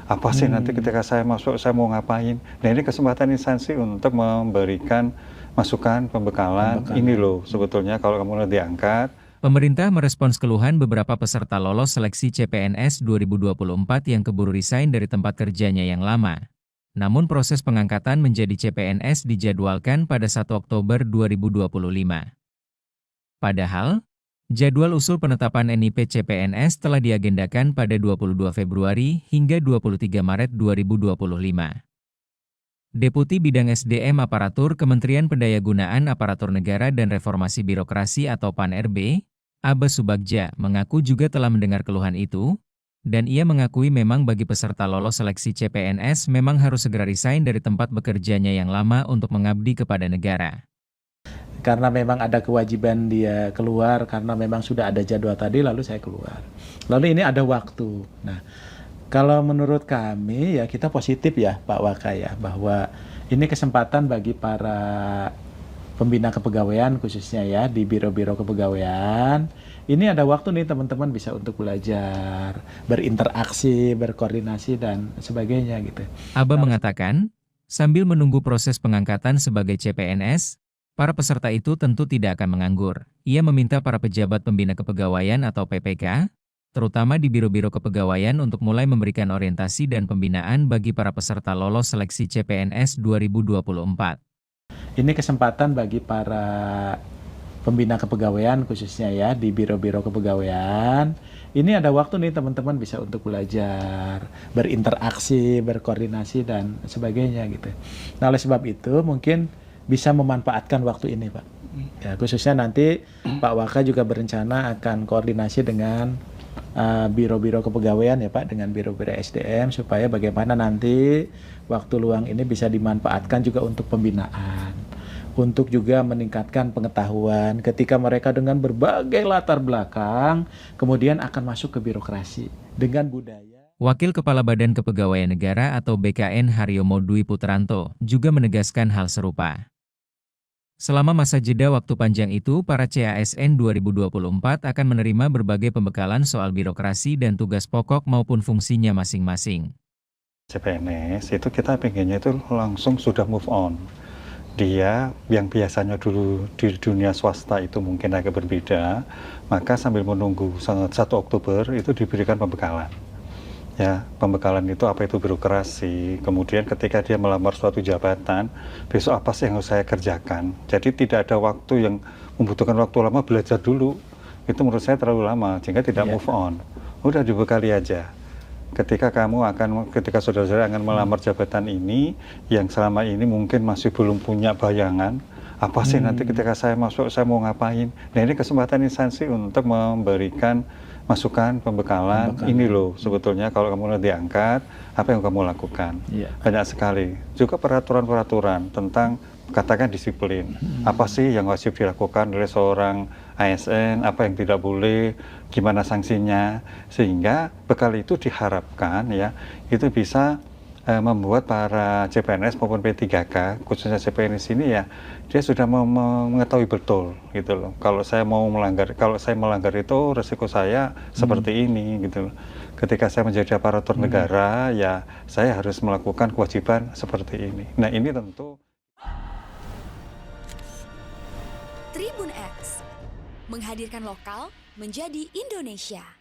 Apa sih nanti ketika saya masuk, saya mau ngapain? Nah ini kesempatan instansi untuk memberikan masukan, pembekalan, ini loh sebetulnya kalau kamu udah diangkat. Pemerintah merespons keluhan beberapa peserta lolos seleksi CPNS 2024 yang keburu resign dari tempat kerjanya yang lama. Namun proses pengangkatan menjadi CPNS dijadwalkan pada 1 Oktober 2025. Padahal, jadwal usul penetapan NIP CPNS telah diagendakan pada 22 Februari hingga 23 Maret 2025. Deputi Bidang SDM Aparatur Kementerian Pendayagunaan Aparatur Negara dan Reformasi Birokrasi atau PAN-RB, Abbas Subagja, mengaku juga telah mendengar keluhan itu, dan ia mengakui memang bagi peserta lolos seleksi CPNS memang harus segera resign dari tempat bekerjanya yang lama untuk mengabdi kepada negara. Karena memang ada kewajiban dia keluar, karena memang sudah ada jadwal tadi, lalu saya keluar. Lalu ini ada waktu. Nah, kalau menurut kami ya kita positif ya Pak Waka ya, bahwa ini kesempatan bagi para pembina kepegawaian khususnya ya di biro-biro kepegawaian. Ini ada waktu nih teman-teman bisa untuk belajar, berinteraksi, berkoordinasi dan sebagainya gitu. Abba mengatakan, sambil menunggu proses pengangkatan sebagai CPNS, para peserta itu tentu tidak akan menganggur. Ia meminta para pejabat pembina kepegawaian atau PPK, terutama di biro-biro kepegawaian untuk mulai memberikan orientasi dan pembinaan bagi para peserta lolos seleksi CPNS 2024. Ini kesempatan bagi para pembina kepegawaian khususnya ya di biro-biro kepegawaian. Ini ada waktu nih teman-teman bisa untuk belajar, berinteraksi, berkoordinasi dan sebagainya gitu. Nah oleh sebab itu mungkin bisa memanfaatkan waktu ini Pak. Ya, khususnya nanti Pak Waka juga berencana akan koordinasi dengan biro-biro kepegawaian ya Pak, dengan biro-biro SDM supaya bagaimana nanti waktu luang ini bisa dimanfaatkan juga untuk pembinaan, untuk juga meningkatkan pengetahuan ketika mereka dengan berbagai latar belakang kemudian akan masuk ke birokrasi dengan budaya. Wakil Kepala Badan Kepegawaian Negara atau BKN Haryomo Dwi Putranto juga menegaskan hal serupa. Selama masa jeda waktu panjang itu, para CASN 2024 akan menerima berbagai pembekalan soal birokrasi dan tugas pokok maupun fungsinya masing-masing. CPNS itu kita pengennya itu langsung sudah move on. Dia yang biasanya dulu di dunia swasta itu mungkin agak berbeda, maka sambil menunggu 1 Oktober itu diberikan pembekalan. Ya, pembekalan itu apa itu birokrasi, kemudian ketika dia melamar suatu jabatan, besok apa sih yang harus saya kerjakan. Jadi tidak ada waktu yang membutuhkan waktu lama belajar dulu, itu menurut saya terlalu lama, sehingga tidak move on. Udah dibekali aja. Ketika saudara-saudara akan melamar jabatan ini, yang selama ini mungkin masih belum punya bayangan, apa sih nanti ketika saya masuk, saya mau ngapain. Nah ini kesempatan instansi untuk memberikan masukan, pembekalan, ini loh sebetulnya kalau kamu udah diangkat, apa yang kamu lakukan. Banyak sekali. Juga peraturan-peraturan tentang katakan disiplin. Apa sih yang wajib dilakukan oleh seorang ASN, apa yang tidak boleh, gimana sanksinya, sehingga bekal itu diharapkan ya itu bisa membuat para CPNS maupun P3K, khususnya CPNS ini ya, dia sudah mengetahui betul gitu loh. Kalau saya melanggar itu resiko saya seperti ini gitu loh. Ketika saya menjadi aparatur negara ya saya harus melakukan kewajiban seperti ini. Nah ini tentu. Tribun X menghadirkan lokal menjadi Indonesia.